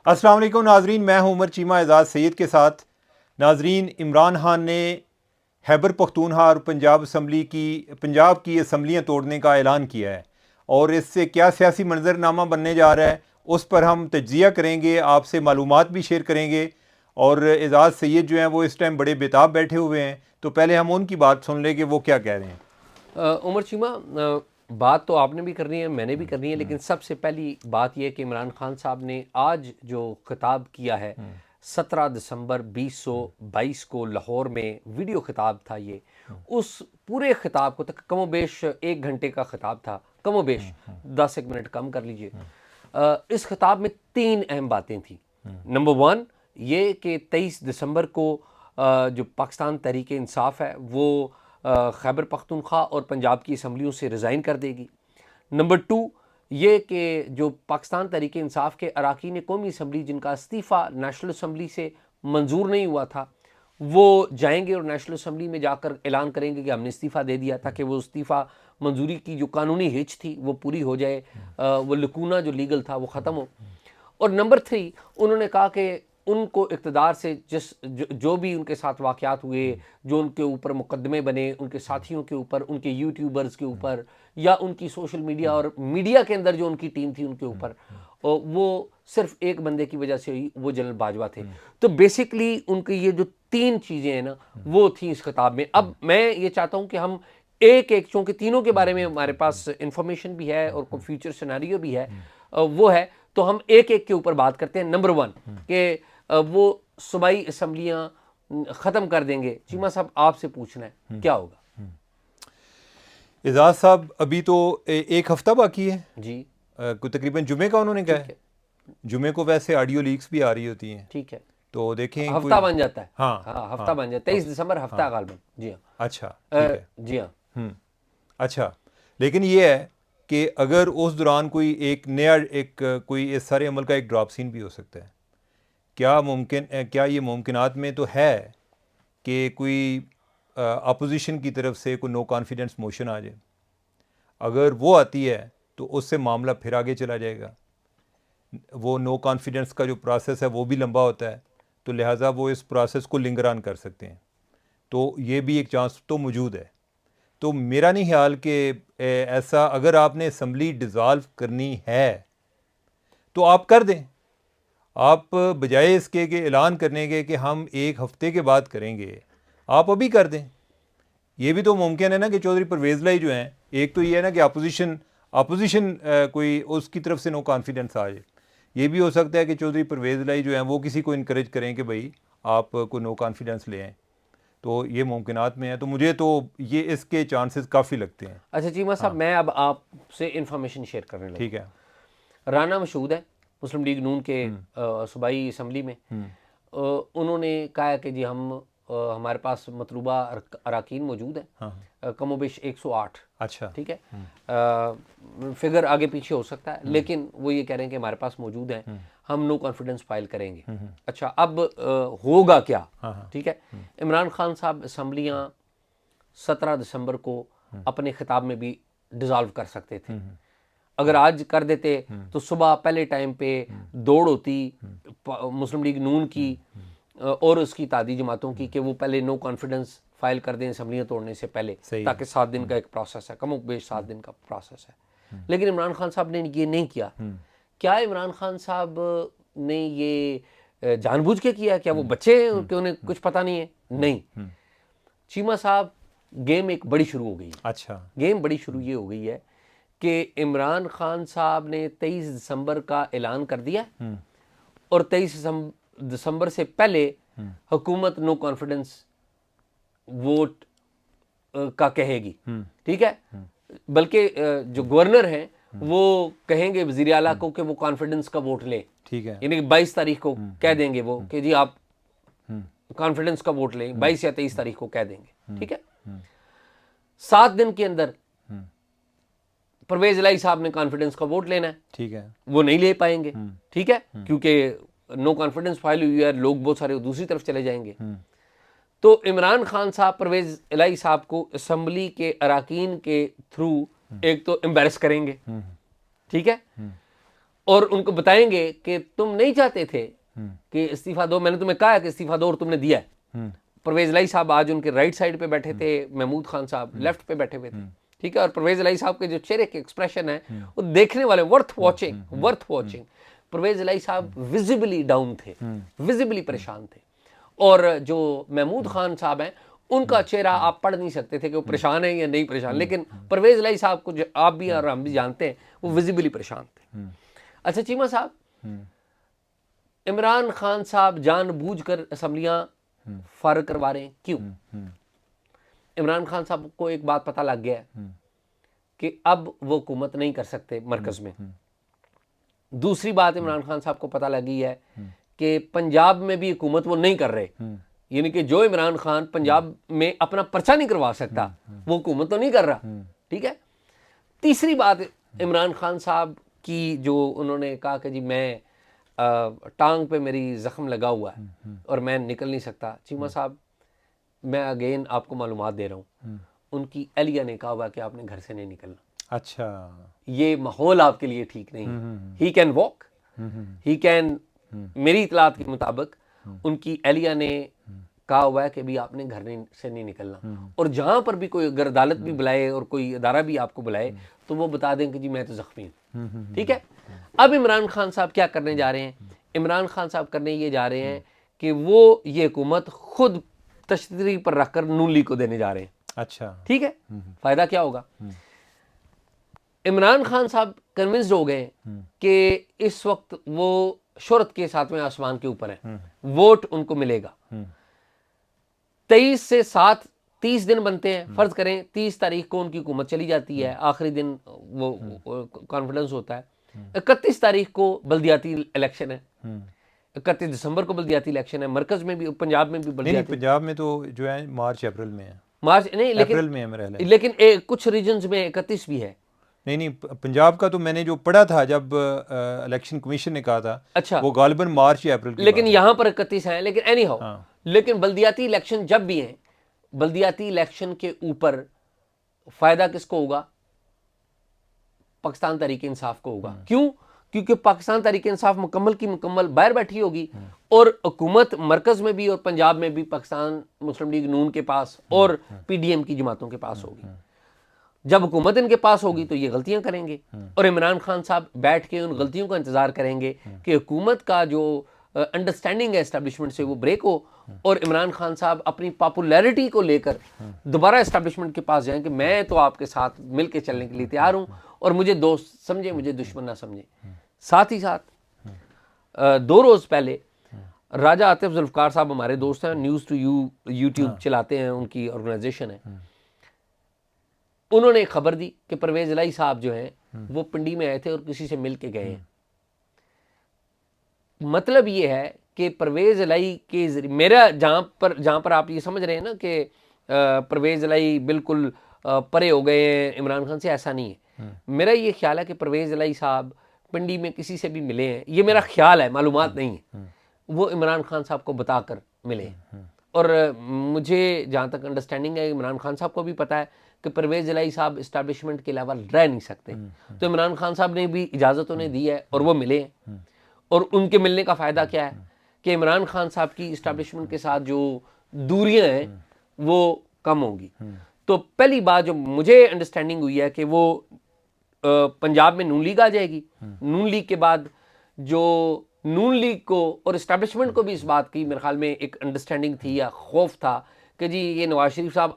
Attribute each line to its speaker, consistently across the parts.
Speaker 1: अस्सलाम वालेकुम नाजरीन, मैं हूं उमर चीमा एजाज सैयद के साथ। नाजरीन, इमरान खान ने खैबर पख्तूनख्वा और पंजाब की असम्बलियाँ तोड़ने का ऐलान किया है और इससे क्या सियासी मंजरनामा बनने जा रहा है उस पर हम तज्जिया करेंगे, आपसे मालूमात भी शेयर करेंगे। और एजाज सैयद जो हैं वो इस टाइम बड़े बेताब बैठे हुए हैं, तो पहले हम उनकी बात सुन लें कि वो क्या कह रहे हैं।
Speaker 2: उमर चीमा, बात तो आपने भी करनी है, मैंने भी करनी है, लेकिन सबसे पहली बात यह कि इमरान खान साहब ने आज जो खिताब किया है 17 दिसंबर 2022 को लाहौर में वीडियो खिताब था ये। उस पूरे खिताब को तक कमोबेश 1 घंटे का खिताब था, कमोबेश 10 मिनट कम कर लीजिए। इस खिताब में 3 अहम बातें थी। नंबर 1 ये कि 23 दिसंबर को जो पाकिस्तान तहरीक इंसाफ है वो खैबर पख्तूनख्वा और पंजाब की असम्बलियों से रिज़ाइन कर देगी। नंबर 2 ये कि जो पाकिस्तान तहरीक इंसाफ के अरकान कौमी असम्बली जिनका इस्तीफ़ा नेशनल असम्बली से मंजूर नहीं हुआ था वो जाएंगे और नेशनल असम्बली में जाकर ऐलान करेंगे कि हमने इस्तीफ़ा दे दिया, ताकि वो इस्तीफ़ा मंजूरी की जो कानूनी हिच थी वो पूरी हो जाए, वो लकूना जो लीगल था वो ख़त्म हो। और नंबर 3 उन्होंने कहा कि उनको इक़्तिदार से जो भी उनके साथ वाक़यात हुए, जो उनके ऊपर मुकदमे बने, उनके साथियों के ऊपर, उनके यूट्यूबर्स के ऊपर, या उनकी सोशल मीडिया और मीडिया के अंदर जो उनकी टीम थी उनके ऊपर, वो सिर्फ एक बंदे की वजह से हुई, वो जनरल बाजवा थे। तो बेसिकली उनकी ये जो 3 चीज़ें हैं ना वो थी इस खिताब में। अब मैं ये चाहता हूँ कि हम एक एक, चूँकि तीनों के बारे में हमारे पास इंफॉर्मेशन भी है और कोई फ्यूचर सिनेरियो भी है, वो है, तो हम एक एक के ऊपर बात करते हैं। नंबर 1 कि वो सूबाई असम्बलियाँ ख़त्म कर देंगे। चीमा साहब आपसे पूछना है क्या होगा?
Speaker 1: एजाज साहब, अभी तो एक हफ्ता बाकी है
Speaker 2: जी,
Speaker 1: कोई तकरीबन जुमे का उन्होंने कहा
Speaker 2: ठीक
Speaker 1: है।
Speaker 2: है,
Speaker 1: जुमे को वैसे ऑडियो लीक्स भी आ रही होती हैं,
Speaker 2: ठीक है।
Speaker 1: तो देखें
Speaker 2: हफ्ता
Speaker 1: कोई।
Speaker 2: बन जाता है।
Speaker 1: हाँ
Speaker 2: हाँ, हफ्ता
Speaker 1: हाँ
Speaker 2: बन जाता है, 23 दिसंबर हफ्ता
Speaker 1: हाँ,
Speaker 2: गालबन। जी हाँ।
Speaker 1: अच्छा ठीक है।
Speaker 2: जी हाँ।
Speaker 1: अच्छा, लेकिन ये है कि अगर उस दौरान कोई एक नया कोई इस सारे अमल का एक ड्रॉप सीन भी हो सकता है। क्या ये मुमकिनात में तो है कि कोई अपोजिशन की तरफ से कोई नो कॉन्फिडेंस मोशन आ जाए। अगर वो आती है तो उससे मामला फिर आगे चला जाएगा। वो नो कॉन्फिडेंस का जो प्रोसेस है वो भी लंबा होता है, तो लिहाजा वो इस प्रोसेस को लिंगर ऑन कर सकते हैं। तो ये भी एक चांस तो मौजूद है। तो मेरा नहीं ख्याल कि ऐसा, अगर आपने असम्बली डिज़ॉल्व करनी है तो आप कर दें। आप बजाय इसके कि ऐलान करने के कि हम एक हफ्ते के बाद करेंगे, आप अभी कर दें। ये भी तो मुमकिन है ना कि चौधरी परवेज़ लाई जो हैं, एक तो ये है ना कि अपोजिशन कोई उसकी तरफ से नो कॉन्फिडेंस आ जाए। ये भी हो सकता है कि चौधरी परवेज़ लाई जो हैं वो किसी को इनकरेज करें कि भाई आप कोई नो कॉन्फिडेंस ले आएँ। तो ये मुमकिनात में है, तो मुझे तो ये इसके चांसेस काफ़ी लगते हैं।
Speaker 2: अच्छा चीमा साहब,
Speaker 1: हाँ,
Speaker 2: मैं अब आपसे इंफॉर्मेशन शेयर करने लगा।
Speaker 1: ठीक है।
Speaker 2: राना मशहूद है मुस्लिम लीग नून के सूबाई असम्बली में। उन्होंने कहा है कि जी हमारे पास मतलूबा अरकान मौजूद है,
Speaker 1: हाँ,
Speaker 2: कमोबेश 108।
Speaker 1: अच्छा।
Speaker 2: ठीक है, फिगर आगे पीछे हो सकता है, लेकिन वो ये कह रहे हैं कि हमारे पास मौजूद है, हम नो कॉन्फिडेंस फाइल करेंगे। अच्छा, अब होगा क्या?
Speaker 1: हाँ,
Speaker 2: ठीक है, इमरान खान साहब असम्बलियाँ 17 दिसंबर को अपने खिताब में भी डिज़ोल्व कर सकते थे। अगर आज कर देते तो सुबह पहले टाइम पे दौड़ होती मुस्लिम लीग नून की और उसकी तादी जमातों की कि वो पहले नो कॉन्फिडेंस फाइल कर दें असम्बलियाँ तोड़ने से पहले,
Speaker 1: सही है।
Speaker 2: ताकि 7 दिन का एक प्रोसेस है, कमोबेश 7 दिन का प्रोसेस है। लेकिन इमरान खान साहब ने ये नहीं किया। क्या इमरान खान साहब ने ये जानबूझ के किया? क्या वो बच्चे हैं कि उन्हें कुछ पता नहीं है? नहीं। चीमा साहब, गेम एक बड़ी शुरू हो गई है।
Speaker 1: अच्छा।
Speaker 2: गेम बड़ी शुरू ये हो गई है कि इमरान खान साहब ने 23 दिसंबर का ऐलान कर दिया और 23 दिसंबर से पहले हुकूमत नो कॉन्फिडेंस वोट का कहेगी। ठीक है, बल्कि जो गवर्नर हैं वो कहेंगे वजीर आला को कि वो कॉन्फिडेंस का वोट ले।
Speaker 1: ठीक है।
Speaker 2: यानी कि 22 तारीख को कह देंगे वो कि जी आप कॉन्फिडेंस का वोट लें, 22 या 23 तारीख को कह देंगे। ठीक है, 7 दिन के अंदर परवेज इलाही साहब ने कॉन्फिडेंस का वोट लेना है,
Speaker 1: ठीक है।
Speaker 2: वो नहीं ले पाएंगे। ठीक है, क्योंकि नो कॉन्फिडेंस फाइल हुई है, लोग बहुत सारे दूसरी तरफ चले जाएंगे। तो इमरान खान साहब परवेज इलाही साहब को असम्बली के अरकान के थ्रू एक तो एम्बेरस करेंगे। ठीक है, और उनको बताएंगे कि तुम नहीं चाहते थे कि इस्तीफा दो, मैंने तुम्हें कहा है कि इस्तीफा दो और तुमने दिया है। परवेज इलाही साहब आज उनके राइट साइड पे बैठे थे, महमूद खान साहब लेफ्ट पे बैठे हुए थे, ठीक है। और परवेज इलाही साहब के जो चेहरे के एक्सप्रेशन है वो देखने वाले, वर्थ वॉचिंग। परवेज इलाही साहब विजिबली डाउन थे, विजिबली परेशान थे। और जो महमूद खान साहब हैं उनका चेहरा आप पढ़ नहीं सकते थे कि वो परेशान है या नहीं परेशान, लेकिन परवेज इलाही साहब को आप भी और हम भी जानते हैं वो विजिबली परेशान थे। अच्छा चीमा साहब, इमरान खान साहब जानबूझकर असम्बलियां फारग करवा रहे हैं, क्यों? इमरान खान साहब को एक बात पता लग गया है कि अब वो हुकूमत नहीं कर सकते मरकज में। दूसरी बात इमरान खान साहब को पता लगी है कि पंजाब में भी हुकूमत वो नहीं कर रहे, यानी कि जो इमरान खान पंजाब में अपना पर्चा नहीं करवा सकता वो हुकूमत तो नहीं कर रहा, ठीक है। तीसरी बात इमरान खान साहब की, जो उन्होंने कहा कि जी मैं टांग पे मेरी जख्म लगा हुआ है और मैं निकल नहीं सकता। चीमा साहब, मैं अगेन आपको मालूमात दे रहा हूँ, उनकी एहलिया ने कहा हुआ कि आपने घर से नहीं निकलना।
Speaker 1: अच्छा,
Speaker 2: ये माहौल आपके लिए ठीक नहीं है। He can walk, he can, मेरी इतलात के मुताबिक उनकी एहलिया ने कहा हुआ है कि भी आपने घर से नहीं निकलना। और जहां पर भी कोई अगर अदालत भी बुलाए और कोई अदारा भी आपको बुलाए तो वो बता दें कि जी मैं तो जख्मी हूँ, ठीक है। अब इमरान खान साहब क्या करने जा रहे हैं? इमरान खान साहब करने ये जा रहे हैं कि वो ये हुकूमत खुद तशरीह पर रखकर नून लीग को देने जा रहे हैं।
Speaker 1: अच्छा,
Speaker 2: ठीक है। फायदा क्या होगा? इमरान खान साहब कन्विंस्ड हो गए कि इस वक्त वो शोहरत के सातवें आसमान के ऊपर है, वोट उनको मिलेगा। 23 से 7 30 दिन बनते हैं, फर्ज करें 30 तारीख को उनकी हुकूमत चली जाती है, आखिरी दिन वो कॉन्फिडेंस होता है। 31 तारीख को बल्दियाती इलेक्शन है, 31 दिसंबर को बल्दियाती इलेक्शन है। मरकज में भी, पंजाब में भी
Speaker 1: नहीं
Speaker 2: बल्दियाती,
Speaker 1: पंजाब में तो जो है मार्च अप्रैल में है,
Speaker 2: मार्च नहीं,
Speaker 1: अप्रैल में है मेरा ख्याल है।
Speaker 2: लेकिन कुछ रीजन्स में 31 भी है।
Speaker 1: नहीं पंजाब का तो मैंने जो पढ़ा था जब इलेक्शन कमीशन ने कहा था,
Speaker 2: अच्छा,
Speaker 1: वो गालिबन मार्च या अप्रैल की
Speaker 2: लेकिन
Speaker 1: बात है।
Speaker 2: यहां पर 31 है। लेकिन एनी हाउ,
Speaker 1: हाँ।
Speaker 2: लेकिन बल्दियाती इलेक्शन जब भी हैं, बल्दियाती इलेक्शन के ऊपर फायदा किसको होगा? पाकिस्तान तहरीक इंसाफ को होगा। क्यों? क्योंकि पाकिस्तान तहरीक इंसाफ मुकम्मल की मुकम्मल बाहर बैठी होगी और हुकूमत मरकज में भी और पंजाब में भी पाकिस्तान मुस्लिम लीग नून के पास और पीडीएम की जमातों के पास होगी। जब हुकूमत इनके पास होगी तो ये गलतियां करेंगे और इमरान खान साहब बैठ के उन गलतियों का इंतजार करेंगे कि हुकूमत का जो अंडरस्टैंडिंग है एस्टेब्लिशमेंट से वो ब्रेक हो और इमरान खान साहब अपनी पॉपुलैरिटी को लेकर दोबारा एस्टेब्लिशमें के पास जाएं कि मैं तो आपके साथ मिल के चलने के लिए तैयार हूं और मुझे दोस्त समझे, मुझे दुश्मन ना समझे। साथ ही साथ 2 रोज़ पहले राजा आतिफ जुल्फकार साहब हमारे दोस्त हैं, न्यूज़ टू यू यूट्यूब चलाते हैं, उनकी ऑर्गेनाइजेशन है। उन्होंने एक खबर दी कि परवेज इलाही साहब जो हैं वो पिंडी में आए थे और किसी से मिल के गए हैं। मतलब ये है कि परवेज इलाही के जरिए, मेरा जहां पर आप ये समझ रहे हैं ना कि परवेज इलाही बिल्कुल परे हो गए हैं इमरान खान से, ऐसा नहीं है। मेरा ये ख्याल है कि परवेज इलाही साहब पिंडी में किसी से भी मिले हैं, ये मेरा ख्याल है, मालूमात नहीं है, वो इमरान खान साहब को बताकर मिले। और मुझे जहाँ तक अंडरस्टैंडिंग है, इमरान खान साहब को भी पता है कि परवेज इलाही साहब इस्टेब्लिशमेंट के अलावा रह नहीं सकते, तो इमरान खान साहब ने भी इजाज़त उन्हें दी है और वो मिले हैं। और उनके मिलने का फ़ायदा क्या है कि इमरान खान साहब की इस्टेब्लिशमेंट के साथ जो दूरियां हैं वो कम होंगी। तो पहली बात जो मुझे अंडरस्टैंडिंग हुई है कि वो पंजाब में नून लीग आ जाएगी। नून लीग के बाद जो नून लीग को और इस्टेब्लिशमेंट को भी इस बात की मेरे ख्याल में एक अंडरस्टैंडिंग थी या खौफ था कि जी ये नवाज शरीफ साहब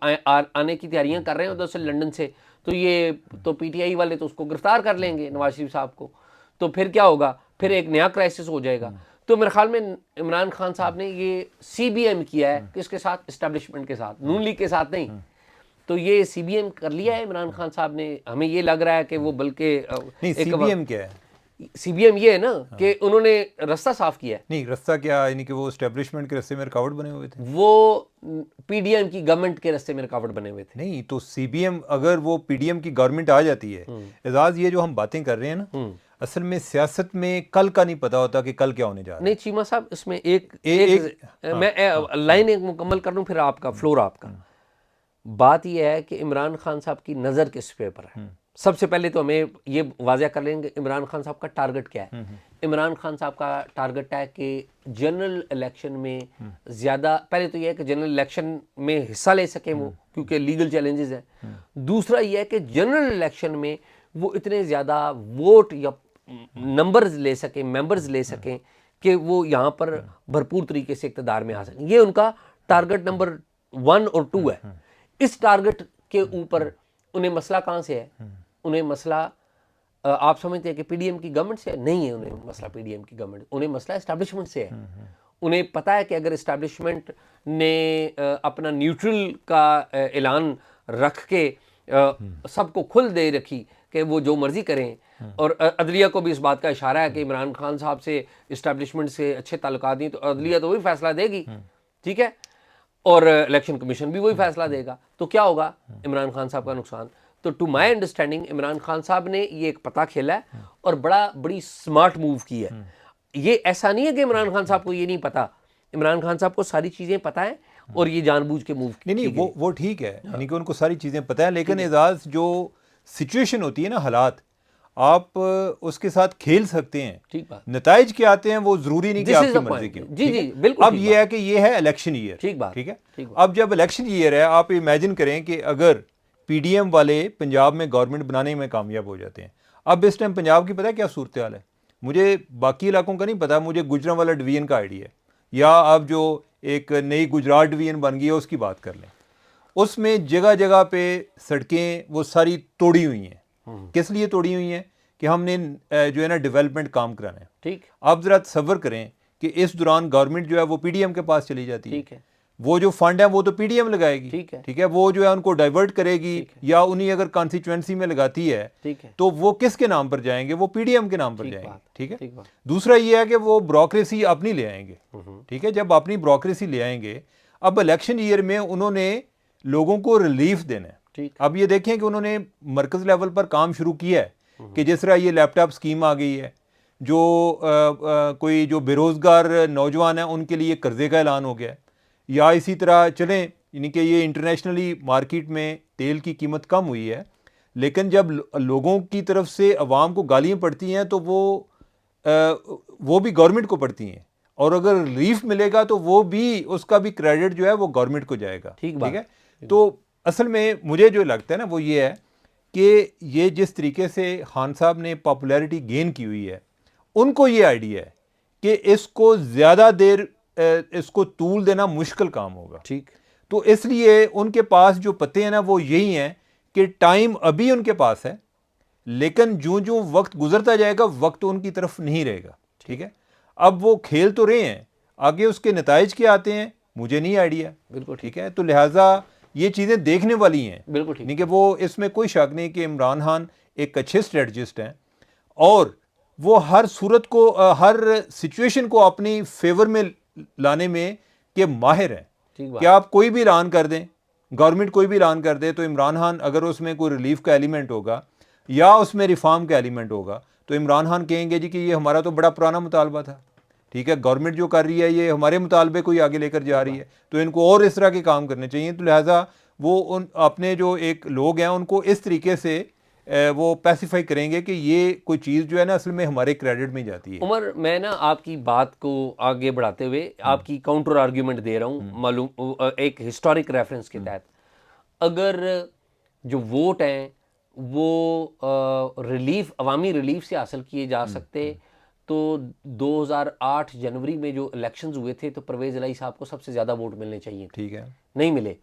Speaker 2: आने की तैयारियां कर रहे हैं उधर से लंदन से, तो ये तो पीटीआई वाले तो उसको गिरफ्तार कर लेंगे नवाज शरीफ साहब को, तो फिर क्या होगा, फिर एक नया क्राइसिस हो जाएगा। तो मेरे ख्याल में इमरान खान साहब ने ये सीबीएम किया है, किसके साथ? इस्टेब्लिशमेंट के साथ, नून लीग के साथ नहीं। तो ये सीबीएम कर लिया है इमरान खान साहब ने। हमें ये लग रहा है कि वो बल्कि
Speaker 1: नहीं, सीबीएम क्या है?
Speaker 2: सीबीएम ये है ना कि उन्होंने रास्ता साफ किया है।
Speaker 1: नहीं, रास्ता क्या, यानी कि वो एस्टेब्लिशमेंट के रास्ते में रुकावट बने हुए थे,
Speaker 2: वो पीडीएम की गवर्नमेंट के रास्ते में रुकावट बने हुए थे।
Speaker 1: नहीं तो सीबीएम, अगर वो पीडीएम की गवर्नमेंट आ जाती है, एजाज ये जो हम बातें कर रहे हैं ना, असल में सियासत में कल का नहीं पता होता कि कल क्या होने जा रहा है।
Speaker 2: नहीं चीमा साहब, इसमें मैं लाइन एक मुकम्मल कर लूं फिर आपका फ्लोर आपका। बात यह है कि इमरान खान साहब की नज़र किस पे पर है। सबसे पहले तो हमें ये वाज़ह कर लेंगे इमरान खान साहब का टारगेट क्या है। इमरान खान साहब का टारगेट है कि जनरल इलेक्शन में ज़्यादा, पहले तो ये है कि जनरल इलेक्शन में हिस्सा ले सकें वो, क्योंकि लीगल चैलेंजेस हैं। दूसरा ये है कि जनरल इलेक्शन में वो इतने ज़्यादा वोट या नंबर्स ले सकें, मेंबर्स ले सकें कि वो यहाँ पर भरपूर तरीके से इक़्तिदार में आ सकें। ये उनका टारगेट नंबर 1 और 2 है। इस टारगेट के ऊपर उन्हें मसला कहाँ से है? उन्हें मसला आप समझते हैं कि पीडीएम की गवर्नमेंट से है? नहीं है उन्हें मसला पीडीएम की गवर्नमेंट, उन्हें मसला एस्टैब्लिशमेंट से है। उन्हें पता है कि अगर एस्टैब्लिशमेंट ने अपना न्यूट्रल का ऐलान रख के सबको खुल दे रखी कि वो जो मर्जी करें, और अदलिया को भी इस बात का इशारा है कि इमरान खान साहब से इस्टेब्लिशमेंट से अच्छे ताल्लुकात नहीं, तो अदलिया तो वही फैसला देगी, ठीक है, और इलेक्शन कमीशन भी वही फैसला देगा, तो क्या होगा? इमरान खान साहब का नुकसान। तो to my understanding Imran Khan साहब ने ये एक पता खेला है और बड़ी स्मार्ट मूव की है। ये ऐसा नहीं है कि इमरान खान साहब को ये नहीं पता, इमरान खान साहब को सारी चीज़ें पता है और ये जानबूझ के मूव
Speaker 1: नहीं वो ठीक है, यानी कि उनको सारी चीज़ें पता है, लेकिन एजाज जो सिचुएशन होती है ना, हालात, आप उसके साथ खेल सकते हैं।
Speaker 2: ठीक बात।
Speaker 1: नताइज के आते हैं, वो जरूरी नहीं कि आपकी मर्जी के हो।
Speaker 2: जी जी बिल्कुल।
Speaker 1: अब ये है कि ये है इलेक्शन ईयर।
Speaker 2: ठीक बात।
Speaker 1: ठीक है। अब जब इलेक्शन ईयर है, आप इमेजिन करें कि अगर पीडीएम वाले पंजाब में गवर्नमेंट बनाने में कामयाब हो जाते हैं। अब इस टाइम पंजाब की पता है क्या सूरत हाल है? मुझे बाकी इलाकों का नहीं पता, मुझे गुजरांवाला डिवीजन का आइडिया है, या अब जो एक नई गुजरात डिवीजन बन गई है उसकी बात कर लें। उसमें जगह जगह पे सड़कें वो सारी तोड़ी हुई हैं। किस लिए तोड़ी हुई हैं? कि हमने जो है ना डेवलपमेंट काम कराना है।
Speaker 2: ठीक।
Speaker 1: आप ज़रा तसव्वुर करें कि इस दौरान गवर्नमेंट जो है वो पीडीएम के पास चली जाती है।
Speaker 2: ठीक है।
Speaker 1: वो जो फंड है वो तो पीडीएम लगाएगी।
Speaker 2: ठीक है।
Speaker 1: ठीक है। वो जो है उनको डाइवर्ट करेगी, या उन्हीं अगर कॉन्स्टिट्यूएंसी में लगाती है,
Speaker 2: ठीक है,
Speaker 1: तो वो किसके नाम पर जाएंगे? वो पीडीएम के नाम पर जाएंगे। ठीक है।
Speaker 2: ठीक बात।
Speaker 1: दूसरा ये है कि वो ब्यूरोक्रेसी अपनी ले आएंगे। ठीक है। जब अपनी ब्यूरोक्रेसी ले आएंगे, अब इलेक्शन ईयर में उन्होंने लोगों को रिलीफ देना है।
Speaker 2: ठीक।
Speaker 1: अब ये देखें कि उन्होंने मरकज लेवल पर काम शुरू किया है कि जिस तरह ये लैपटॉप स्कीम आ गई है, जो कोई जो बेरोज़गार नौजवान हैं उनके लिए कर्जे का ऐलान हो गया है, या इसी तरह चलें, यानी कि ये इंटरनेशनली मार्केट में तेल की कीमत कम हुई है, लेकिन जब लोगों की तरफ से अवाम को गालियाँ पड़ती हैं तो वो भी गवर्नमेंट को पड़ती हैं, और अगर रिलीफ मिलेगा तो वो भी, उसका भी क्रेडिट जो है वो गवर्नमेंट को जाएगा। ठीक है। तो असल में मुझे जो लगता है ना वो ये है कि ये जिस तरीके से खान साहब ने पॉपुलैरिटी गेन की हुई है, उनको ये आइडिया है कि इसको ज़्यादा देर इसको तूल देना मुश्किल काम होगा।
Speaker 2: ठीक।
Speaker 1: तो इसलिए उनके पास जो पते हैं ना वो यही हैं कि टाइम अभी उनके पास है, लेकिन जो जो वक्त गुजरता जाएगा वक्त उनकी तरफ नहीं रहेगा। ठीक है। अब वो खेल तो रहे हैं, आगे उसके नताइज क्या आते हैं मुझे नहीं आइडिया।
Speaker 2: बिल्कुल
Speaker 1: ठीक है। तो लिहाजा ये चीज़ें देखने वाली हैं।
Speaker 2: बिल्कुल ठीक।
Speaker 1: नहीं कि वो, इसमें कोई शक नहीं कि इमरान खान एक अच्छे स्ट्रेटजिस्ट हैं, और वो हर सूरत को, हर सिचुएशन को अपनी फेवर में लाने में के माहिर हैं। कि आप कोई भी ऐलान कर दें, गवर्नमेंट कोई भी ऐलान कर दे, तो इमरान खान, अगर उसमें कोई रिलीफ का एलिमेंट होगा या उसमें रिफॉर्म का एलिमेंट होगा, तो इमरान खान कहेंगे जी कि ये हमारा तो बड़ा पुराना मुतालबा था। ठीक है। गवर्नमेंट जो कर रही है ये हमारे मुतालबे को ही आगे लेकर जा रही है, तो इनको और इस तरह के काम करने चाहिए। तो लिहाजा वो उन अपने जो एक लोग हैं उनको इस तरीके से वो पैसिफाई करेंगे कि ये कोई चीज़ जो है ना असल में हमारे क्रेडिट में जाती है।
Speaker 2: उमर, मैं ना आपकी बात को आगे बढ़ाते हुए आपकी काउंटर आर्ग्यूमेंट दे रहा हूँ, मालूम एक हिस्टोरिक रेफरेंस के तहत। अगर जो वोट हैं वो रिलीफ, अवामी रिलीफ से हासिल किए जा सकते, तो 2008 जनवरी में जो इलेक्शंस हुए थे तो परवेज़ इलाही साहब को सबसे ज़्यादा वोट मिलने चाहिए।
Speaker 1: ठीक है।
Speaker 2: नहीं मिले।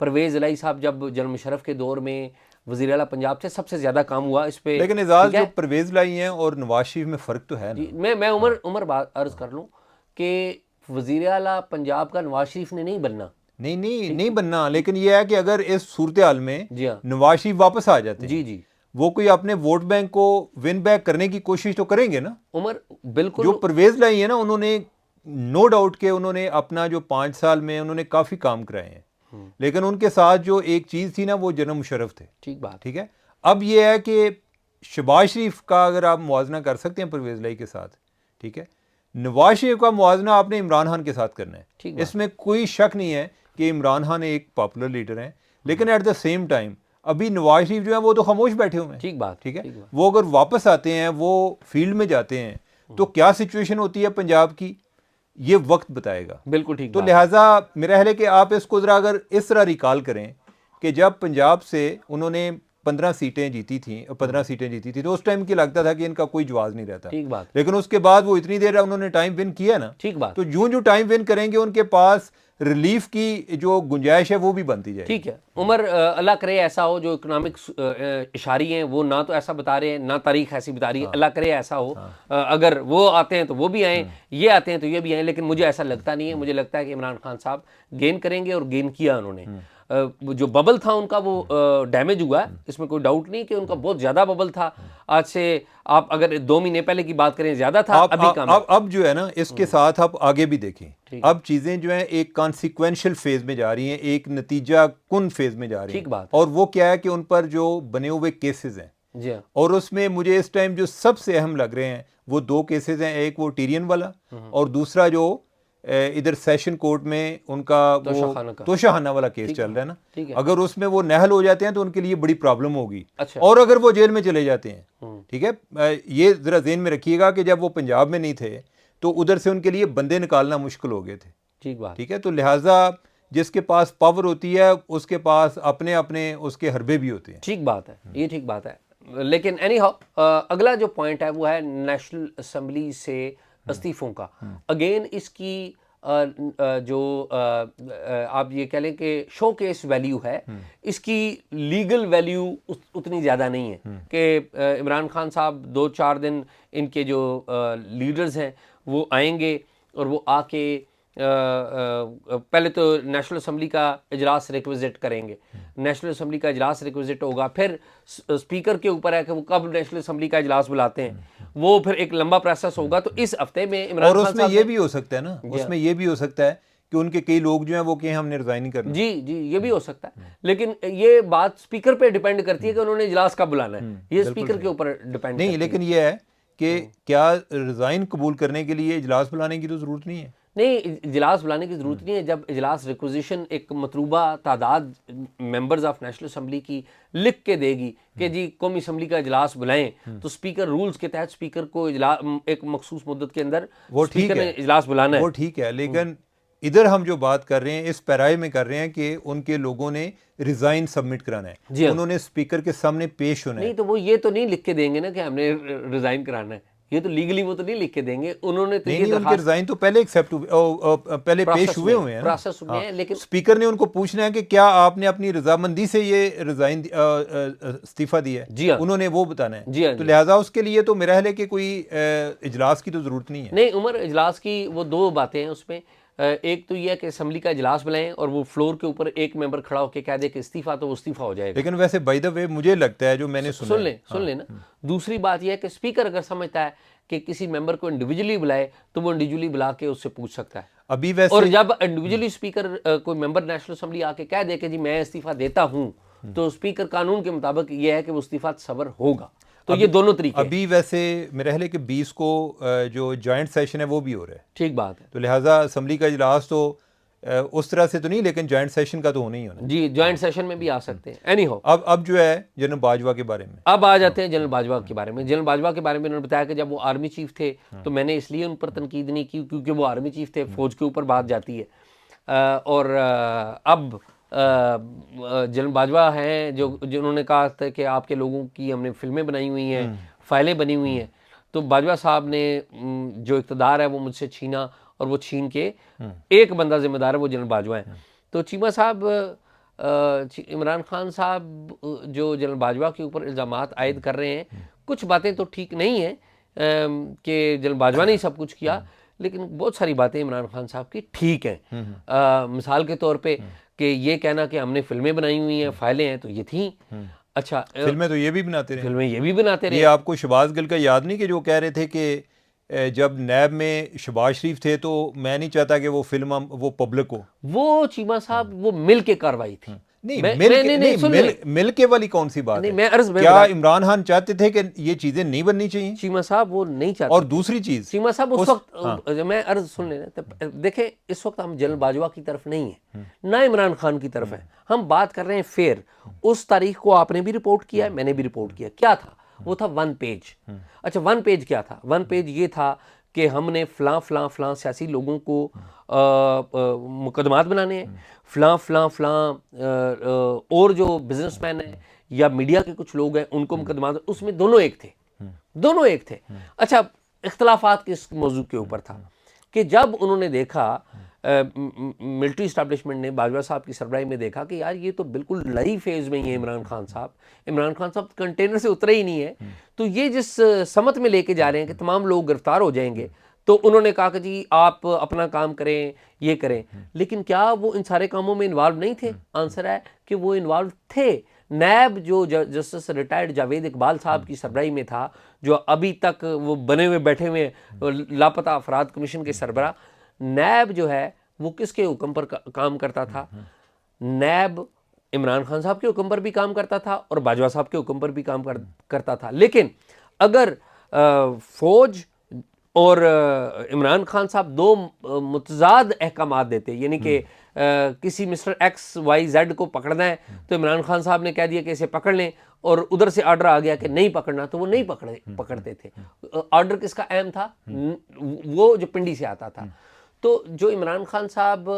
Speaker 2: परवेज़ इलाही साहब जब जनरल मुशर्रफ के दौर में वज़ीर आला पंजाब से सबसे ज़्यादा काम हुआ इस पे।
Speaker 1: लेकिन एजाज जो परवेज़ इलाही हैं और नवाज शरीफ में फ़र्क तो है ना।
Speaker 2: मैं उमर बात अर्ज़ कर लूँ कि वज़ीर आला पंजाब का नवाज शरीफ ने नहीं बनना।
Speaker 1: नहीं बनना, लेकिन यह है कि अगर इस सूरत हाल में नवाज शरीफ वापस आ जाते हैं,
Speaker 2: जी
Speaker 1: वो कोई अपने वोट बैंक को विन बैक करने की कोशिश तो करेंगे ना
Speaker 2: उमर। बिल्कुल।
Speaker 1: जो परवेज़ इलाही है ना, उन्होंने नो डाउट के उन्होंने अपना जो 5 साल में उन्होंने काफ़ी काम कराए हैं, लेकिन उनके साथ जो एक चीज़ थी ना वो जनरल मुशर्रफ थे।
Speaker 2: ठीक बात।
Speaker 1: ठीक है। अब ये है कि शहबाज शरीफ का अगर आप मुआवजना कर सकते हैं परवेज़ इलाही के साथ, ठीक है, नवाज शरीफ का मुआवजना आपने इमरान खान के साथ करना है। इसमें कोई शक नहीं है कि इमरान खान एक पॉपुलर लीडर हैं, लेकिन एट द सेम टाइम अभी नवाज शरीफ जो है वो तो खामोश बैठे हुए हैं।
Speaker 2: ठीक बात,
Speaker 1: ठीक है,
Speaker 2: ठीक बात।
Speaker 1: वो अगर वापस आते हैं, वो फील्ड में जाते हैं तो क्या सिचुएशन होती है पंजाब की, ये वक्त बताएगा।
Speaker 2: बिल्कुल ठीक
Speaker 1: तो
Speaker 2: बात।
Speaker 1: लिहाजा मेरा ख्याल है कि आप इसको ज़रा अगर इस तरह रिकॉल करें कि जब पंजाब से उन्होंने 15 सीटें जीती थी, 15 सीटें जीती थी, तो उस टाइम की लगता था कि इनका कोई जवाब नहीं रहता।
Speaker 2: ठीक बात।
Speaker 1: लेकिन उसके बाद वो इतनी देर उन्होंने टाइम विन किया ना,
Speaker 2: ठीक बात।
Speaker 1: तो जो टाइम विन करेंगे उनके पास रिलीफ की जो गुंजाइश है वो भी बनती जाएगी।
Speaker 2: ठीक है उमर, अल्लाह करे ऐसा हो, जो इकोनॉमिक इशारी हैं वो ना तो ऐसा बता रहे हैं ना तारीख ऐसी बता रही है। अल्लाह करे ऐसा हो, अगर वो आते हैं तो वो भी आएँ, ये आते हैं तो ये भी आएँ, लेकिन मुझे ऐसा लगता नहीं है। मुझे लगता है कि इमरान खान साहब गेन करेंगे और गेन किया उन्होंने। जो बबल था उनका वो डैमेज हुआ है, इसमें कोई डाउट नहीं कि उनका बहुत ज़्यादा बबल था। आज से आप अगर 2 महीने पहले की बात करें ज़्यादा था, अभी कम है।
Speaker 1: अब जो है ना, इसके साथ आप आगे भी देखें, अब चीज़ें जो हैं एक कॉन्सिक्वेंशियल फेज में जा रही हैं, एक नतीजा कुन फेज में जा रही हैं।
Speaker 2: ठीक बात।
Speaker 1: और वो क्या है कि उन पर जो बने हुए केसेस हैं,
Speaker 2: जी हाँ।
Speaker 1: और उसमें मुझे इस टाइम जो सबसे अहम लग रहे हैं वो 2 केसेस हैं। एक वो टीरियन वाला और दूसरा जो इधर सेशन कोर्ट में उनका वो तोशाखाना वाला केस चल रहा है ना। अगर उसमें वो नहल हो जाते हैं तो उनके लिए बड़ी प्रॉब्लम होगी।
Speaker 2: अच्छा।
Speaker 1: और अगर वो जेल में चले जाते हैं, ठीक है, ये जरा ज़हन में रखिएगा कि जब वो पंजाब में नहीं थे तो उधर से उनके लिए बंदे निकालना मुश्किल हो गए थे।
Speaker 2: ठीक बात।
Speaker 1: ठीक है, तो लिहाजा जिसके पास पावर होती है उसके पास अपने अपने उसके हरबे भी होते हैं।
Speaker 2: ठीक बात है, ये ठीक बात है। लेकिन एनी हाउ, अगला जो पॉइंट है वो है नेशनल असम्बली से इस्तीफों का। अगेन इसकी जो आप ये कह लें कि शो केस वैल्यू है, इसकी लीगल वैल्यू उतनी ज़्यादा नहीं है कि इमरान खान साहब 2-4 दिन इनके जो लीडर्स हैं वो आएंगे और वो आके पहले तो नेशनल असम्बली का इजलास रिक्विजिट करेंगे। नेशनल असम्बली का इजलास रिक्विजिट होगा, फिर स्पीकर के ऊपर है कि वो कब नेशनल असम्बली का इजलास बुलाते हैं, वो फिर एक लंबा प्रोसेस होगा। तो इस हफ्ते में इमरान खान
Speaker 1: उसमें ये भी हो सकता है ना, उसमें ये भी हो सकता है कि उनके कई लोग जो हैं वो कहें हमने रिजाइन नहीं करना।
Speaker 2: जी जी, ये भी हो सकता है, लेकिन ये बात स्पीकर पे डिपेंड करती है कि उन्होंने इजलास कब बुलाना है। ये स्पीकर के ऊपर डिपेंड
Speaker 1: नहीं, लेकिन ये है कि क्या रिजाइन कबूल करने के लिए इजलास बुलाने की तो जरूरत नहीं है।
Speaker 2: नहीं, इजलास बुलाने की ज़रूरत नहीं है। जब इजलास रिक्विजिशन एक मतलूबा तादाद मेंबर्स ऑफ नेशनल असम्बली की लिख के देगी कि जी कौमी असम्बली का इजलास बुलाएं, तो स्पीकर रूल्स के तहत स्पीकर को एक मखसूस मुद्दत के अंदर
Speaker 1: वो ठीक है,
Speaker 2: इजलास बुलाना है।
Speaker 1: वो ठीक है, लेकिन इधर हम जो बात कर रहे हैं इस पैराए में कर रहे हैं कि उनके लोगों ने रिजाइन सबमिट कराना है, उन्होंने स्पीकर के सामने पेश होना है।
Speaker 2: नहीं तो वो ये तो नहीं लिख के देंगे ना कि हमने रिजाइन कराना है, ये तो लीगली वो तो नहीं लिख के देंगे। उन्होंने तो
Speaker 1: नहीं, उनके रिजाइन तो पहले एक्सेप्ट पहले पेश हुए हुए हैं,
Speaker 2: प्रोसेस हुए हैं, लेकिन
Speaker 1: स्पीकर ने उनको पूछना है कि क्या आपने अपनी रजामंदी से ये रिजाइन इस्तीफा दिया है।
Speaker 2: जी हाँ,
Speaker 1: उन्होंने वो बताना है।
Speaker 2: जी हाँ,
Speaker 1: तो लिहाजा उसके लिए तो मेरा है कि कोई इजलास की तो जरूरत नहीं है।
Speaker 2: नहीं उमर, इजलास की वो 2 बातें हैं उसमें। एक तो यह कि असम्बली का इजलास बुलाएं और वो फ्लोर के ऊपर एक मेंबर खड़ा होकर कह दे कि इस्तीफा, तो वो इस्तीफा हो जाएगा।
Speaker 1: लेकिन वैसे बाय द वे मुझे लगता है, जो मैंने
Speaker 2: सुन लें ना। दूसरी बात यह है कि स्पीकर अगर समझता है कि किसी मेंबर को इंडिविजुअली बुलाए तो वो इंडिविजुअली बुला के उससे पूछ सकता है।
Speaker 1: अभी वैसे
Speaker 2: और जब इंडिविजुअली स्पीकर कोई मेंबर नेशनल असम्बली आके कह दे कि जी मैं इस्तीफा देता हूं, तो स्पीकर कानून के मुताबिक यह है कि वो इस्तीफा सबर होगा। तो ये दोनों तरीके।
Speaker 1: अभी वैसे मेरा ख्याल है कि 20 को जो जॉइंट सेशन है वो भी हो रहा है।
Speaker 2: ठीक बात है।
Speaker 1: तो लिहाजा असम्बली का इजलास तो उस तरह से तो नहीं, लेकिन जॉइंट सेशन का तो होना ही होना।
Speaker 2: जी, जॉइंट सेशन में भी आ सकते हैं। एनी हो,
Speaker 1: अब जो है जनरल बाजवा के बारे में,
Speaker 2: अब आ जाते हैं जनरल बाजवा के बारे में। जनरल बाजवा के बारे में उन्होंने बताया कि जब वो आर्मी चीफ थे तो मैंने इसलिए उन पर तनकीद नहीं की क्योंकि वो आर्मी चीफ थे, फौज के ऊपर बात जाती है। और अब जनरल बाजवा हैं जो जिन्होंने कहा था कि आपके लोगों की हमने फिल्में बनाई हुई हैं, फाइलें बनी हुई हैं। तो बाजवा साहब ने जो इक़्तिदार है वो मुझसे छीना, और वो छीन के एक बंदा जिम्मेदार है, वो जनरल बाजवा है। तो चीमा साहब, इमरान खान साहब जो जनरल बाजवा के ऊपर इल्ज़ामात आयद कर रहे हैं, कुछ बातें तो ठीक नहीं हैं कि जनरल बाजवा ने ही सब कुछ किया, लेकिन बहुत सारी बातें इमरान खान साहब की ठीक हैं। मिसाल के तौर पे कि ये कहना कि हमने फिल्में बनाई हुई हैं, फाइलें हैं, तो ये थी। अच्छा,
Speaker 1: फिल्में तो ये भी बनाते रहे,
Speaker 2: फिल्में ये भी बनाते रहे।
Speaker 1: ये आपको शहबाज गिल का याद नहीं कि जो कह रहे थे कि जब नैब में शहबाज शरीफ थे तो मैं नहीं चाहता कि वो फिल्म वो पब्लिक हो।
Speaker 2: वो चीमा साहब वो मिल के कार्रवाई थी।
Speaker 1: नहीं
Speaker 2: मैं-
Speaker 1: मिल
Speaker 2: मैं-
Speaker 1: के
Speaker 2: नहीं,
Speaker 1: नहीं
Speaker 2: सुन
Speaker 1: मिल
Speaker 2: ले।
Speaker 1: मिल के वाली कौन सी बात
Speaker 2: नहीं,
Speaker 1: है?
Speaker 2: मैं अर्ज में
Speaker 1: क्या
Speaker 2: बता-
Speaker 1: इमरान खान चाहते थे कि ये चीजें नहीं बननी चाहिए?
Speaker 2: चीमा साहब वो नहीं चाहते
Speaker 1: और
Speaker 2: थे।
Speaker 1: दूसरी चीज
Speaker 2: चीमा साहब उस
Speaker 1: उस-
Speaker 2: वक्त
Speaker 1: हाँ।
Speaker 2: मैं अर्ज सुन लेना तो देखें, इस वक्त हम जनरल बाजवा की तरफ नहीं है, ना इमरान खान की तरफ है, हम बात कर रहे हैं फेयर। उस तारीख को आपने भी रिपोर्ट किया है, मैंने भी रिपोर्ट किया। क्या था वो? था 1 पेज। अच्छा, 1 पेज क्या था? 1 पेज ये था कि हमने फलां फलां फलां सियासी लोगों को मुकदमात बनाने हैं, फलां फलां फलां और जो बिजनेसमैन है या मीडिया के कुछ लोग हैं उनको मुकदमात, उसमें दोनों एक थे, दोनों एक थे। अच्छा, इख्तलाफात किस मौजू के ऊपर था कि जब उन्होंने देखा, मिलिट्री इस्टेब्लिशमेंट ने बाजवा साहब की सरबराही में देखा कि यार ये तो बिल्कुल नई फेज में ही है इमरान खान साहब कंटेनर से उतरे ही नहीं है, तो ये जिस समत में लेके जा रहे हैं कि तमाम लोग गिरफ्तार हो जाएंगे, तो उन्होंने कहा कि जी आप अपना काम करें, ये करें। लेकिन क्या वो इन सारे कामों में इन्वॉल्व नहीं थे? आंसर है कि वो इन्वॉल्व थे। नैब जो जस्टिस रिटायर्ड जावेद इकबाल साहब की सरबराही में था, जो अभी तक वो बने हुए बैठे हुए लापता अफराद कमीशन के सरबरा, नैब जो है वो किसके हुक्म पर काम करता था? नैब इमरान खान साहब के हुक्म पर भी काम करता था और बाजवा साहब के हुक्म पर भी काम करता था। लेकिन अगर फौज और इमरान खान साहब दो मुतजाद अहकामात देते, यानी कि किसी मिस्टर XYZ को पकड़ना है तो इमरान खान साहब ने कह दिया कि इसे पकड़ लें, और उधर से ऑर्डर आ गया कि नहीं पकड़ना, तो वो नहीं पकड़ते थे। ऑर्डर किसका अहम था? वो जो पिंडी से आता था। तो जो इमरान खान साहब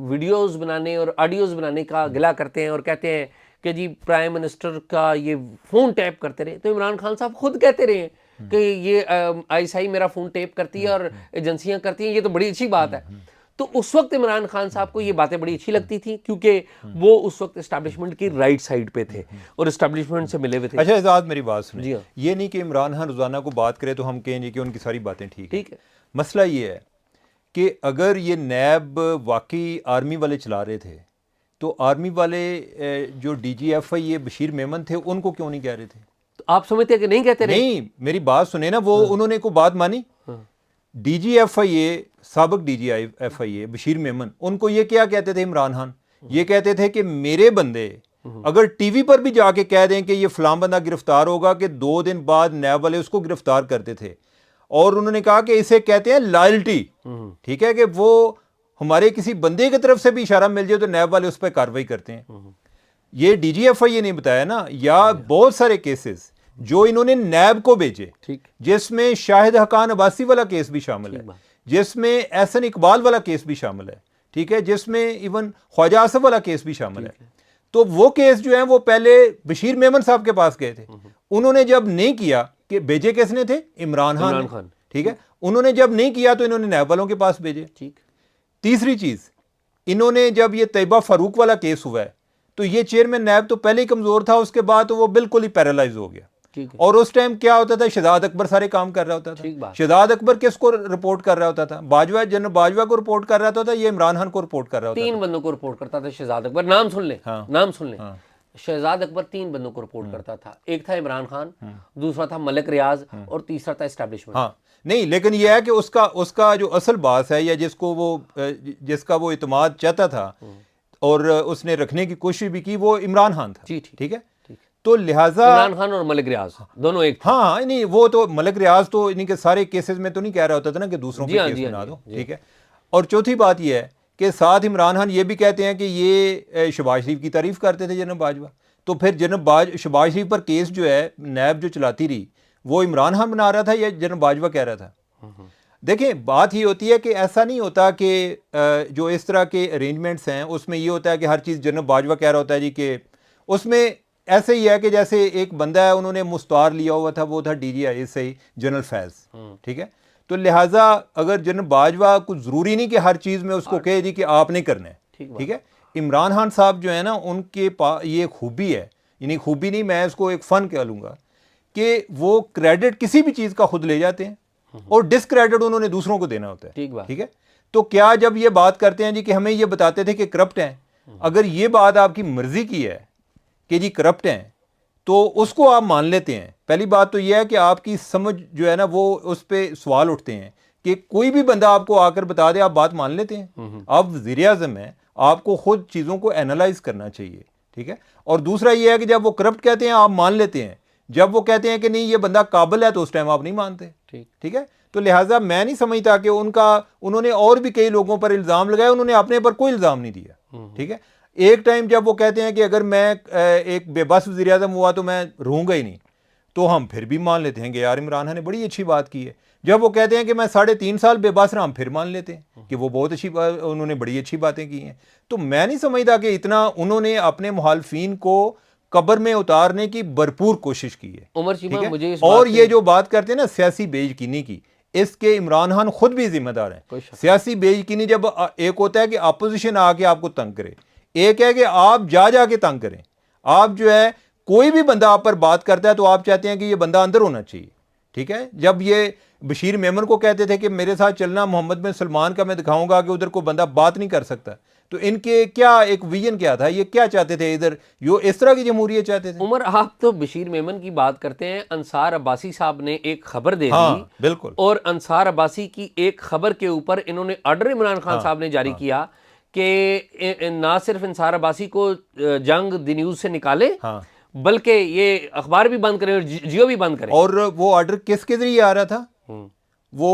Speaker 2: वीडियोस बनाने और ऑडियोज बनाने का गिला करते हैं और कहते हैं कि जी प्राइम मिनिस्टर का ये फ़ोन टैप करते रहे, तो इमरान खान साहब खुद कहते रहे कि ये ISI मेरा फ़ोन टैप करती है और एजेंसियां करती हैं, ये तो बड़ी अच्छी बात है। तो उस वक्त इमरान खान साहब को ये बातें बड़ी अच्छी लगती थी, क्योंकि वो उस वक्त इस्टेब्लिशमेंट की राइट साइड पे थे और इस्टेब्लिशमेंट से मिले हुए थे।
Speaker 1: अच्छा एजाज, मेरी बात सुनिए।
Speaker 2: जी हाँ।
Speaker 1: ये नहीं कि इमरान खान रोजाना को बात करे तो हम कहेंगे कि उनकी सारी बातें ठीक
Speaker 2: ठीक है।
Speaker 1: मसला ये है कि अगर ये नैब वाकई आर्मी वाले चला रहे थे, तो आर्मी वाले जो DGFI ये बशीर मेमन थे, उनको क्यों नहीं कह रहे थे?
Speaker 2: तो आप समझते हैं कि नहीं कहते रहे?
Speaker 1: नहीं, मेरी बात सुने ना, वो उन्होंने को बात मानी। DGFI साबिक DGFI बशीर मेमन, उनको ये क्या कहते थे इमरान खान? ये कहते थे कि मेरे बंदे अगर टीवी पर भी जाके कह दें कि ये फलां बंदा गिरफ्तार होगा, कि 2 दिन बाद नैब वाले उसको गिरफ्तार करते थे। और उन्होंने कहा कि इसे कहते हैं लॉयल्टी। ठीक है, कि वो हमारे किसी बंदे की तरफ से भी इशारा मिल जाए तो नैब वाले उस पर कार्रवाई करते हैं। ये DGFI ये नहीं बताया ना, या बहुत सारे केसेस जो इन्होंने नैब को भेजे,
Speaker 2: ठीक,
Speaker 1: जिसमें शाहिद हकान अब्बासी वाला केस भी शामिल है, जिसमें एहसन इकबाल वाला केस भी शामिल है, ठीक है, जिसमें इवन ख्वाजा आसिफ वाला केस भी शामिल है। तो वो केस जो है वो पहले बशीर मेमन साहब के पास गए थे, उन्होंने जब नहीं किया, कि भेजे किसने थे? इमरान खान। ठीक है, उन्होंने जब नहीं किया तो इन्होंने नैब वालों के पास भेजे। ठीक। तीसरी चीज, इन्होंने जब ये तैयबा फारूक वाला केस हुआ है, तो ये चेयरमैन नैब तो पहले ही कमजोर था, उसके बाद तो वो बिल्कुल ही पैरालाइज हो गया। और उस टाइम क्या होता था? शहजाद अकबर सारे काम कर रहा होता था। शहजाद अकबर किसको रिपोर्ट कर रहा होता था? जनरल बाजवा को रिपोर्ट कर रहा होता था, ये इमरान खान को रिपोर्ट कर रहा होता था।
Speaker 2: 3 बंदों को रिपोर्ट करता था शहजाद अकबर। नाम सुन ले। हाँ। नाम सुन ले। हाँ। शहजाद अकबर 3 बंदों को रिपोर्ट करता था। एक था इमरान खान, दूसरा था मलिक रियाज, और तीसरा था एस्टेब्लिशमेंट।
Speaker 1: हाँ, नहीं, लेकिन यह है कि उसका जो असल बात है, या जिसका वो इत्मीनान चाहता था और उसने रखने की कोशिश भी की, वो इमरान खान था। ठीक है, तो लिहाजा
Speaker 2: इमरान खान और मलिक रियाज दोनों एक थे।
Speaker 1: हाँ, नहीं, वो तो मलिक रियाज तो इन्हीं के सारे केसेस में तो नहीं कह रहा होता था ना कि दूसरों के केस बना दो। ठीक है, और चौथी बात यह है कि साथ इमरान खान ये भी कहते हैं कि ये शहबाज शरीफ की तारीफ करते थे जनरल बाजवा। तो फिर शहबाज शरीफ पर केस जो है नैब जो चलाती रही, वो इमरान खान बना रहा था या जनरल बाजवा कह रहा था? देखें, बात ये होती है कि ऐसा नहीं होता कि जो इस तरह के अरेंजमेंट्स हैं उसमें ये होता है कि हर चीज़ जनरल बाजवा कह रहा होता है जी, कि उसमें ऐसे ही है कि जैसे एक बंदा है, उन्होंने मुस्तार लिया हुआ था, वो था DGI जनरल फैज़। ठीक है, तो लिहाजा अगर जनरल बाजवा कुछ ज़रूरी नहीं कि हर चीज़ में उसको कहे जी कि आपने करना है। ठीक है, इमरान खान साहब जो है ना, उनके पास ये खूबी है, यानी खूबी नहीं, मैं इसको एक फ़न कह लूँगा, कि वो क्रेडिट किसी भी चीज़ का खुद ले जाते हैं और डिसक्रेडिट उन्होंने दूसरों को देना होता है। ठीक है, तो क्या जब ये बात करते हैं जी कि हमें ये बताते थे कि करप्ट हैं, अगर ये बात आपकी मर्जी की है कि जी करप्ट हैं, तो उसको आप मान लेते हैं। पहली बात तो यह है कि आपकी समझ जो है ना, वो उस पर सवाल उठते हैं कि कोई भी बंदा आपको आकर बता दे, आप बात मान लेते हैं। आप वज़ीर आज़म हैं, आपको खुद चीज़ों को एनालाइज करना चाहिए, ठीक है। और दूसरा ये है कि जब वो करप्ट कहते हैं आप मान लेते हैं, जब वो कहते हैं कि नहीं ये बंदा काबिल है तो उस टाइम आप नहीं मानते, ठीक है। तो लिहाजा मैं नहीं समझता कि उन्होंने और भी कई लोगों पर इल्ज़ाम लगाया, उन्होंने अपने पर कोई इल्ज़ाम नहीं दिया, ठीक है। एक टाइम जब वो कहते हैं कि अगर मैं एक बेबस वज़ीर आज़म हुआ तो मैं रहूँगा ही नहीं, तो हम फिर भी मान लेते हैं कि यार इमरान खान ने बड़ी अच्छी बात की है। जब वो कहते हैं कि मैं 3.5 साल बेबस रहा, हम फिर मान लेते हैं कि वो बहुत अच्छी उन्होंने बड़ी अच्छी बातें की हैं। तो मैं नहीं समझता कि इतना उन्होंने अपने मुखालफिन को कब्र में उतारने की भरपूर कोशिश की है,
Speaker 2: उमर
Speaker 1: ठीक
Speaker 2: चीमा,
Speaker 1: है?
Speaker 2: मुझे इस
Speaker 1: और
Speaker 2: बात
Speaker 1: ये जो बात करते हैं ना सियासी बेयकीनी की, इसके इमरान खान खुद भी जिम्मेदार हैं। सियासी बेयकीनी जब एक होता है कि अपोजिशन आके आपको तंग करे, एक है कि आप जाके तंग करें। आप जो है कोई भी बंदा आप पर बात करता है तो आप चाहते हैं कि ये बंदा अंदर होना चाहिए, ठीक है। जब ये बशीर मेमन को कहते थे कि मेरे साथ चलना मोहम्मद बिन सलमान का, मैं दिखाऊंगा कि उधर कोई बंदा बात नहीं कर सकता, तो इनके क्या एक विजन क्या था, ये क्या चाहते थे, इधर यो इस तरह की जमहूरियत चाहते थे?
Speaker 2: उमर, आप तो बशीर मेमन की बात करते हैं, अंसार अब्बासी साहब ने एक खबर दे दी,
Speaker 1: बिल्कुल,
Speaker 2: और अंसार अब्बासी की एक खबर के ऊपर इन्होंने ऑर्डर इमरान खान साहब ने जारी किया कि ना सिर्फ अंसार अब्बासी को जंग द न्यूज़ से निकाले, बल्कि ये अखबार भी बंद करें और जियो भी बंद करें।
Speaker 1: और वो ऑर्डर किसके जरिए आ रहा था? वो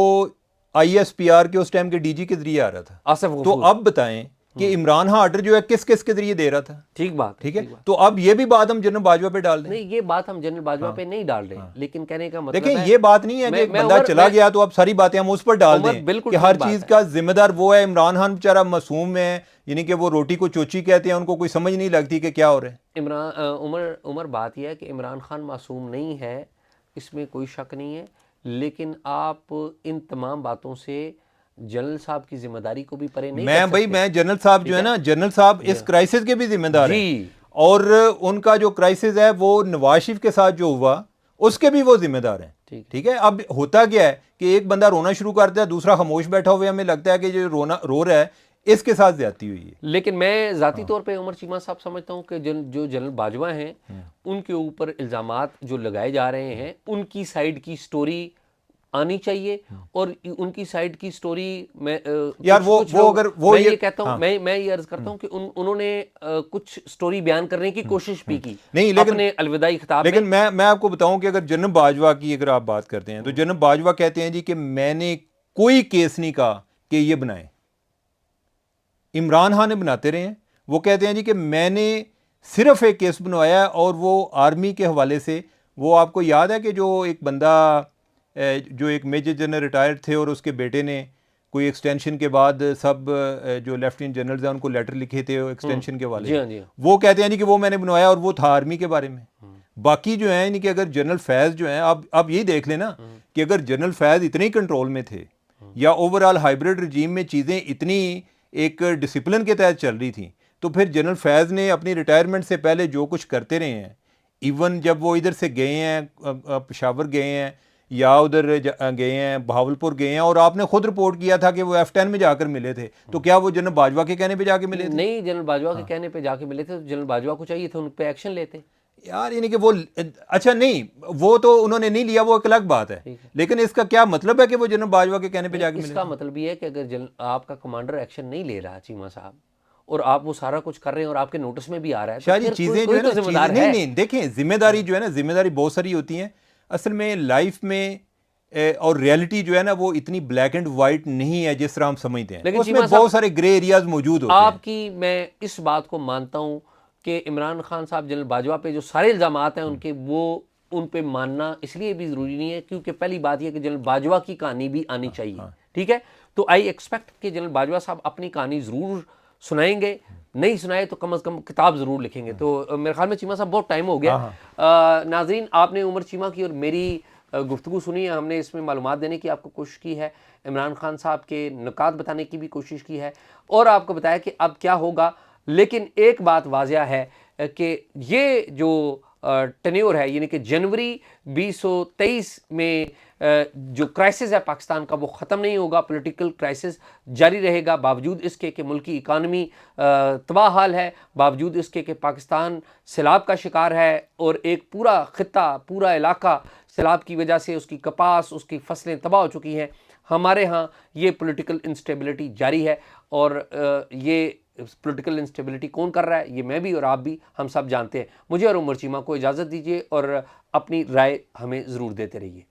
Speaker 1: ISPR के उस टाइम के DG के जरिए आ रहा था,
Speaker 2: आसिफ
Speaker 1: तो
Speaker 2: गफूर।
Speaker 1: अब बताएं कि इमरान खान ऑर्डर जो है किस किस के जरिए दे रहा था?
Speaker 2: ठीक बात,
Speaker 1: ठीक है। तो अब ये भी बात हम जनरल बाजवा पे डाल दें?
Speaker 2: नहीं, ये बात हम जनरल बाजवा पे नहीं डाल रहे, लेकिन कहने का मतलब
Speaker 1: देखें
Speaker 2: है,
Speaker 1: ये बात नहीं है कि एक बंदा चला गया तो अब सारी बातें हम उस पर डाल दें कि हर चीज का जिम्मेदार वो है। इमरान खान बेचारा मासूम है, यानी कि वो रोटी को चोची कहते हैं, उनको कोई समझ नहीं लगती कि क्या हो रहा है।
Speaker 2: उमर बात यह है कि इमरान खान मासूम नहीं है, इसमें कोई शक नहीं है, लेकिन आप इन तमाम बातों से जनरल साहब की जिम्मेदारी को भी परे नहीं कर सकते।
Speaker 1: मैं जनरल साहब जो है ना, जनरल साहब इस क्राइसिस के भी जिम्मेदार हैं, और उनका जो क्राइसिस है वो नवाज शरीफ के साथ जो हुआ उसके भी वो जिम्मेदार हैं, ठीक है। अब होता क्या है कि एक बंदा रोना शुरू करता है, दूसरा खामोश बैठा हुआ है, हमें लगता है कि जो रो रहा है इसके साथ ज्यादती हुई है।
Speaker 2: लेकिन मैं जाती तौर पे उमर चीमा साहब समझता हूँ कि जो जनरल बाजवा हैं उनके ऊपर इल्ज़ामात जो लगाए जा रहे हैं, उनकी साइड की स्टोरी आनी चाहिए, और उनकी साइड की स्टोरी में
Speaker 1: यार वो अगर वो
Speaker 2: मैं ये कहता हूँ, मैं ये अर्ज करता हूँ कि उन्होंने कुछ स्टोरी बयान करने की कोशिश भी की,
Speaker 1: नहीं, लेकिन
Speaker 2: अपने अलविदाई खिताब में।
Speaker 1: लेकिन मैं आपको बताऊं कि अगर जनरल बाजवा की अगर आप बात करते हैं तो जनरल बाजवा कहते हैं जी कि मैंने कोई केस नहीं कहा कि ये बनाए, इमरान खान ने बनाते रहे हैं। वो कहते हैं जी कि मैंने सिर्फ एक केस बनवाया, और वो आर्मी के हवाले से, वो आपको याद है कि जो एक बंदा जो एक मेजर जनरल रिटायर्ड थे और उसके बेटे ने कोई एक्सटेंशन के बाद सब जो लेफ्टिनेंट जनरल्स हैं उनको लेटर लिखे थे एक्सटेंशन के वाले, वो कहते हैं जी कि वो मैंने बनवाया, और वो था आर्मी के बारे में। बाकी जो है यानी कि अगर जनरल फैज़ जो है, आप यही देख लेना कि अगर जनरल फैज़ इतने कंट्रोल में थे, या ओवरऑल हाइब्रिड रजीम में चीज़ें इतनी एक डिसिप्लिन के तहत चल रही थी, तो फिर जनरल फैज़ ने अपनी रिटायरमेंट से पहले जो कुछ करते रहे हैं, इवन जब वो इधर से गए हैं, पेशावर गए हैं, या उधर गए हैं, बहावलपुर गए हैं, और आपने खुद रिपोर्ट किया था कि वो F10 में जाकर मिले थे, तो क्या वो जनरल बाजवा के कहने पे जाके मिले थे?
Speaker 2: नहीं, जनरल बाजवा के कहने पे जाके मिले थे, तो जनरल बाजवा को चाहिए था उन पे एक्शन लेते
Speaker 1: यार, यानी कि वो अच्छा नहीं, वो तो उन्होंने नहीं लिया, वो एक अलग बात है, लेकिन इसका क्या मतलब है कि वो जनरल बाजवा के कहने पे जाके मिले?
Speaker 2: इसका मतलब ये है कि अगर आपका कमांडर एक्शन नहीं ले रहा चीमा साहब, और आप वो सारा कुछ कर रहे हैं और आपके नोटिस में भी आ रहा है,
Speaker 1: सारी चीजें जो है ना, जिम्मेदार है। नहीं, देखें जिम्मेदारी जो है ना, जिम्मेदारी बहुत सारी होती है असल में लाइफ में, और रियलिटी जो है ना वो इतनी ब्लैक एंड वाइट नहीं है जिस तरह हम समझते हैं, उसमें बहुत सारे ग्रे एरियाज मौजूद होते हैं।
Speaker 2: आपकी मैं इस बात को मानता हूं कि इमरान खान साहब जनरल बाजवा पे जो सारे इल्जामात हैं उनके, वो उन पे मानना इसलिए भी ज़रूरी नहीं है क्योंकि पहली बात यह कि जनरल बाजवा की कहानी भी आनी चाहिए, ठीक है। तो आई एक्सपेक्ट कि जनरल बाजवा साहब अपनी कहानी ज़रूर सुनाएंगे, नहीं सुनाए तो कम अज़ कम किताब ज़रूर लिखेंगे। तो मेरे ख्याल में चीमा साहब बहुत टाइम हो गया। नाज़रीन, आपने उमर चीमा की और मेरी गुफ्तगू सुनी है, हमने इसमें मालूमात देने की आपको कोशिश की है, इमरान खान साहब के नुकात बताने की भी कोशिश की है, और आपको बताया कि अब क्या होगा। लेकिन एक बात वाज़िया है कि ये जो टेन्योर है, यानी कि जनवरी 2023 में जो क्राइसिस है पाकिस्तान का, वो ख़त्म नहीं होगा, पॉलिटिकल क्राइसिस जारी रहेगा, बावजूद इसके कि मुल्की इकानमी तबाह हाल है, बावजूद इसके कि पाकिस्तान सैलाब का शिकार है, और एक पूरा ख़ित्ता, पूरा इलाका सैलाब की वजह से उसकी कपास, उसकी फसलें तबाह हो चुकी हैं। हमारे यहाँ ये पॉलिटिकल इंस्टेबिलिटी जारी है, और ये पॉलिटिकल इंस्टेबिलिटी कौन कर रहा है, ये मैं भी और आप भी, हम सब जानते हैं। मुझे और उमर चीमा को इजाज़त दीजिए और अपनी राय हमें ज़रूर देते रहिए।